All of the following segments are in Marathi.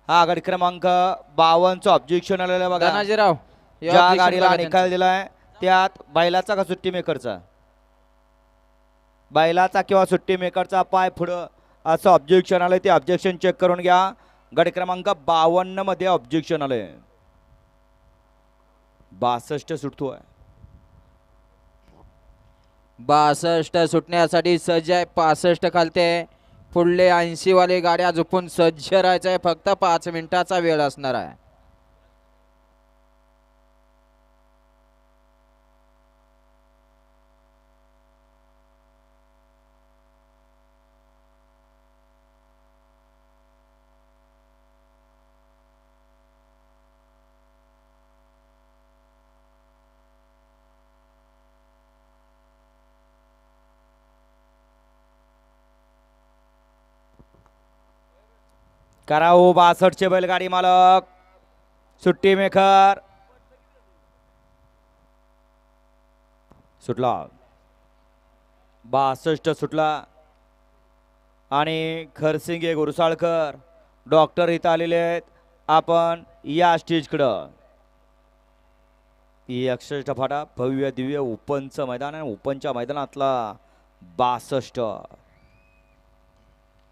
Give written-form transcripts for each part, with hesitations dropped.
हा गाडी क्रमांक 52 ऑब्जेक्शन आलेलं बघा. धनाजीराव ज्या गाडीला निकाल दिलाय त्यात बैलाचा का सुट्टी मेकरचा, बैलाचा किंवा सुट्टी मेकरचा पाय पुढं असं ऑब्जेक्शन आलंय. ते ऑब्जेक्शन चेक करून घ्या. गाडी क्रमांक 52 मध्ये ऑब्जेक्शन आलंय. 62 सुटतोय. 62 सुटण्यासाठी सज्ज आहे. 65 खालते. पुढले 80 वाले गाड्या झोपून सज्ज राहायचं आहे. फक्त 5 मिनिटाचा वेळ असणार आहे. करा हो 62 चे बैलगाडी मालक. सुट्टी मेकर सुटला. 62 सुटला. आणि खरसिंगे गुरसाळकर डॉक्टर इथं आलेले आहेत. आपण या स्टेजकडं. 61 फाटा भव्य दिव्य ओपनचं मैदान आहे. ओपनच्या मैदानातला 62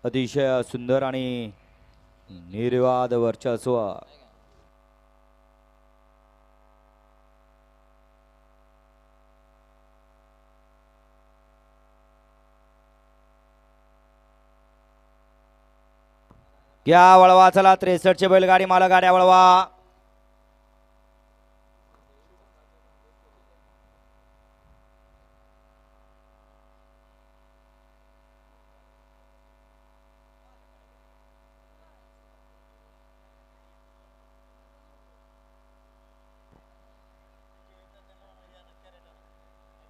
अतिशय सुंदर आणि निर्वाद वर्चस्व. घ्या वळवा. चला 63 चे बैलगाडी मालक गाड्या वळवा.